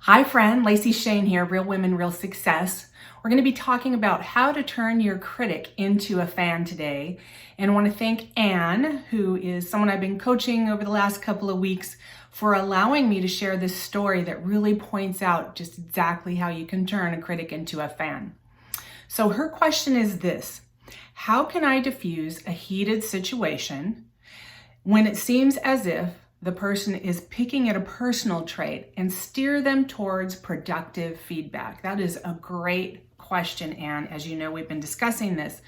Hi friend, Lacey Shane here, Real Women, Real Success. We're going to be talking about how to turn your critic into a fan today. And I want to thank Anne, who is someone I've been coaching over the last couple of weeks, for allowing me to share this story that really points out just exactly how you can turn a critic into a fan. So her question is this: how can I diffuse a heated situation when it seems as if the person is picking at a personal trait and steer them towards productive feedback? That is a great question, Anne. As you know, we've been discussing this.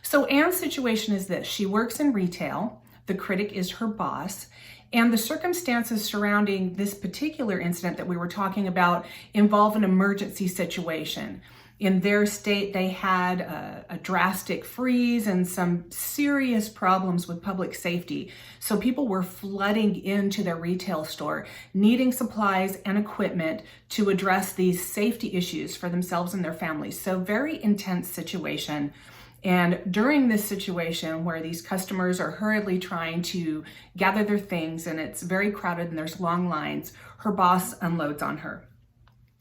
So Anne's situation is this: she works in retail, the critic is her boss, and the circumstances surrounding this particular incident that we were talking about involve an emergency situation. In their state, they had a drastic freeze and some serious problems with public safety. So people were flooding into their retail store, needing supplies and equipment to address these safety issues for themselves and their families. So very intense situation. And during this situation where these customers are hurriedly trying to gather their things and it's very crowded and there's long lines, her boss unloads on her.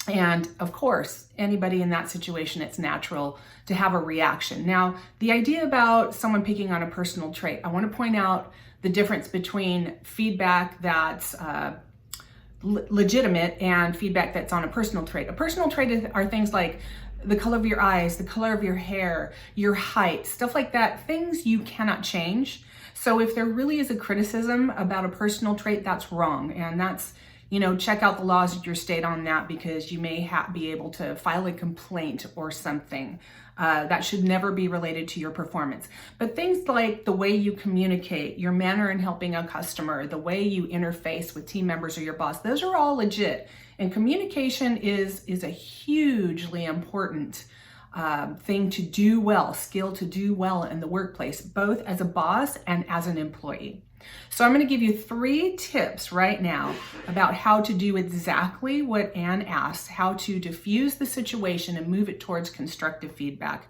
And of course, anybody in that situation, it's natural to have a reaction. Now, the idea about someone picking on a personal trait, I want to point out the difference between feedback that's legitimate and feedback that's on a personal trait. A personal trait are things like the color of your eyes, the color of your hair, your height, stuff like that, things you cannot change. So if there really is a criticism about a personal trait, that's wrong. And that's, check out the laws of your state on that, because you may be able to file a complaint or something. That should never be related to your performance. But things like the way you communicate, your manner in helping a customer, the way you interface with team members or your boss, those are all legit. And communication is a hugely important thing to do well, skill to do well in the workplace, both as a boss and as an employee. So I'm going to give you 3 tips right now about how to do exactly what Anne asked, how to diffuse the situation and move it towards constructive feedback.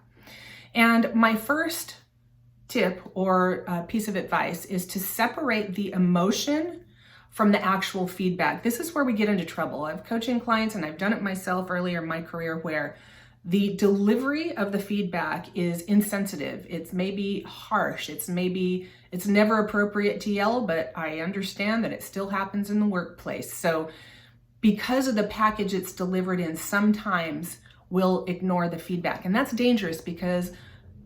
And my first tip or piece of advice is to separate the emotion from the actual feedback. This is where we get into trouble. I've coaching clients, and I've done it myself earlier in my career, where the delivery of the feedback is insensitive. It's maybe harsh. It's never appropriate to yell, but I understand that it still happens in the workplace. So because of the package it's delivered in, sometimes we'll ignore the feedback. And that's dangerous, because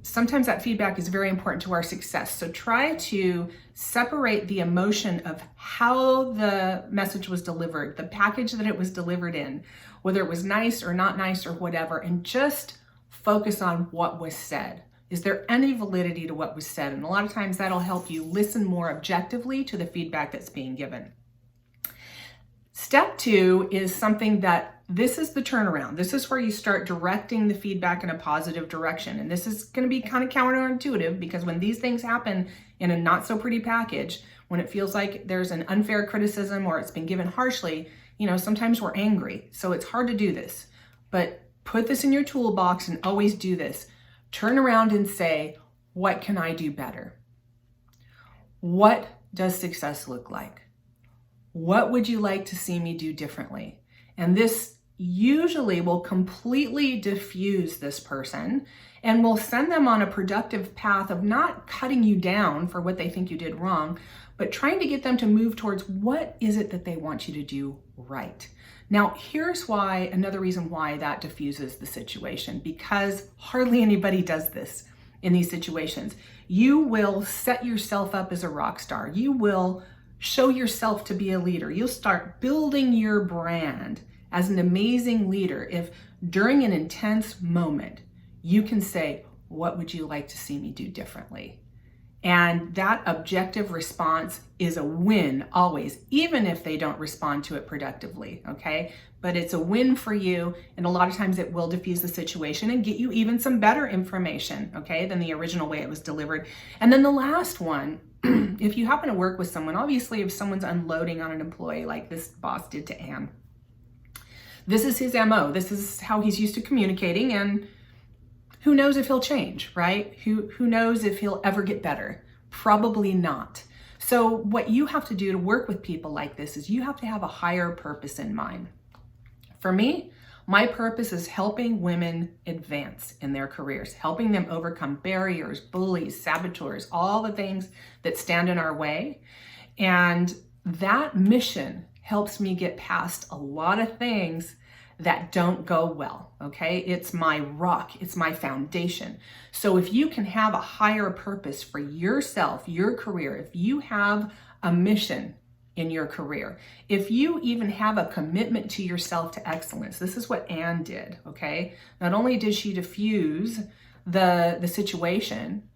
sometimes that feedback is very important to our success. So try to separate the emotion of how the message was delivered, the package that it was delivered in, whether it was nice or not nice or whatever, and just focus on what was said. Is there any validity to what was said? And a lot of times that'll help you listen more objectively to the feedback that's being given. Step 2 is something that this is the turnaround. This is where you start directing the feedback in a positive direction. And this is going to be kind of counterintuitive, because when these things happen in a not so pretty package, when it feels like there's an unfair criticism or it's been given harshly, sometimes we're angry. So it's hard to do this, but put this in your toolbox and always do this. Turn around and say, what can I do better? What does success look like? What would you like to see me do differently? And this usually will completely diffuse this person and will send them on a productive path of not cutting you down for what they think you did wrong, but trying to get them to move towards what is it that they want you to do right. Now, here's why, another reason why that diffuses the situation, because hardly anybody does this in these situations. You will set yourself up as a rock star. You will show yourself to be a leader. You'll start building your brand as an amazing leader if during an intense moment, you can say, what would you like to see me do differently? And that objective response is a win always, even if they don't respond to it productively, okay? But it's a win for you, and a lot of times it will diffuse the situation and get you even some better information, okay, than the original way it was delivered. And then the last one, if you happen to work with someone, obviously if someone's unloading on an employee like this boss did to Anne, this is his MO. This is how he's used to communicating, and who knows if he'll change, right? Who knows if he'll ever get better? Probably not. So what you have to do to work with people like this is you have to have a higher purpose in mind. For me, my purpose is helping women advance in their careers, helping them overcome barriers, bullies, saboteurs, all the things that stand in our way. And that mission helps me get past a lot of things that don't go well, okay? It's my rock, it's my foundation. So if you can have a higher purpose for yourself, your career, if you have a mission in your career, if you even have a commitment to yourself to excellence, this is what Anne did, okay? Not only did she diffuse the situation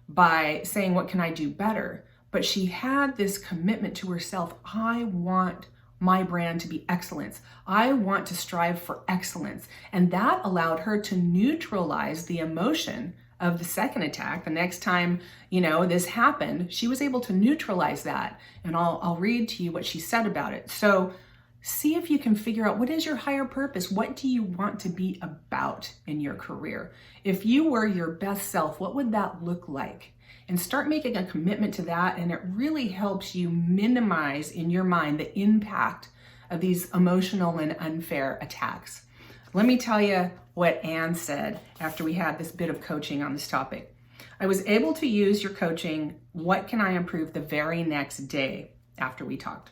by saying, what can I do better? But she had this commitment to herself. I want my brand to be excellence. I want to strive for excellence. And that allowed her to neutralize the emotion of the second attack. The next time, this happened, she was able to neutralize that. And I'll read to you what she said about it. So see if you can figure out, what is your higher purpose? What do you want to be about in your career? If you were your best self, what would that look like? And start making a commitment to that. And it really helps you minimize in your mind the impact of these emotional and unfair attacks. Let me tell you what Anne said after we had this bit of coaching on this topic. I was able to use your coaching, what can I improve, the very next day after we talked.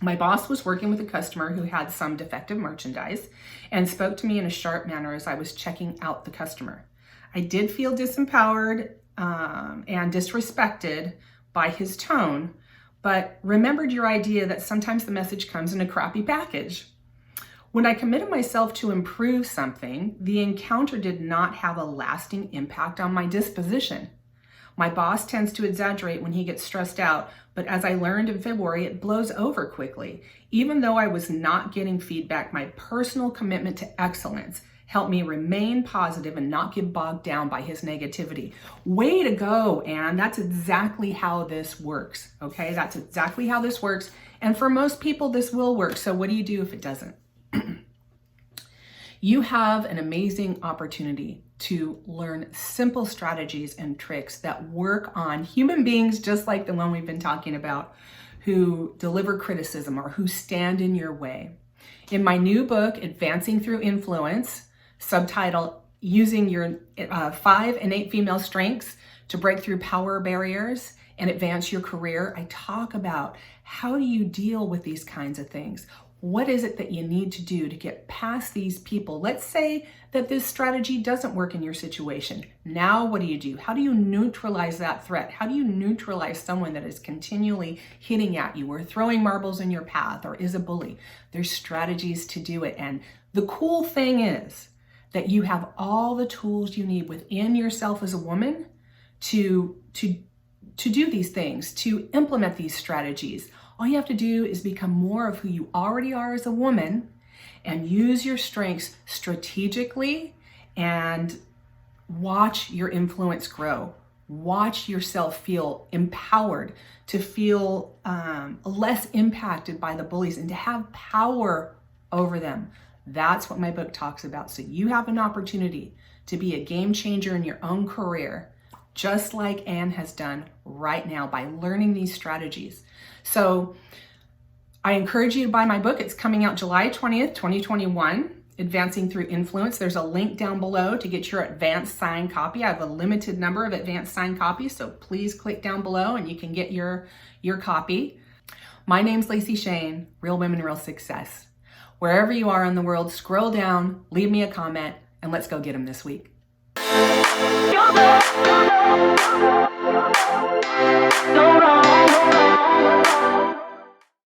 My boss was working with a customer who had some defective merchandise and spoke to me in a sharp manner as I was checking out the customer. I did feel disempowered and disrespected by his tone, but remembered your idea that sometimes the message comes in a crappy package. When I committed myself to improve something, the encounter did not have a lasting impact on my disposition. My boss tends to exaggerate when he gets stressed out, but as I learned in February, it blows over quickly. Even though I was not getting feedback, my personal commitment to excellence helped me remain positive and not get bogged down by his negativity. Way to go, Anne. That's exactly how this works, okay? That's exactly how this works. And for most people, this will work. So what do you do if it doesn't? You have an amazing opportunity to learn simple strategies and tricks that work on human beings just like the one we've been talking about, who deliver criticism or who stand in your way. In my new book, Advancing Through Influence, subtitle, Using Your 5 Innate Female Strengths to Break Through Power Barriers and Advance Your Career, I talk about how do you deal with these kinds of things. What is it that you need to do to get past these people? Let's say that this strategy doesn't work in your situation. Now, what do you do? How do you neutralize that threat? How do you neutralize someone that is continually hitting at you or throwing marbles in your path or is a bully? There's strategies to do it. And the cool thing is that you have all the tools you need within yourself as a woman to do these things, to implement these strategies. All you have to do is become more of who you already are as a woman and use your strengths strategically and watch your influence grow. Watch yourself feel empowered, to feel less impacted by the bullies and to have power over them. That's what my book talks about. So you have an opportunity to be a game changer in your own career, just like Anne has done right now by learning these strategies. So I encourage you to buy my book. It's coming out July 20th, 2021, Advancing Through Influence. There's a link down below to get your advanced signed copy. I have a limited number of advanced signed copies, so please click down below and you can get your copy. My name's Lacey Shane, Real Women, Real Success. Wherever you are in the world, scroll down, leave me a comment, and let's go get them this week. Don't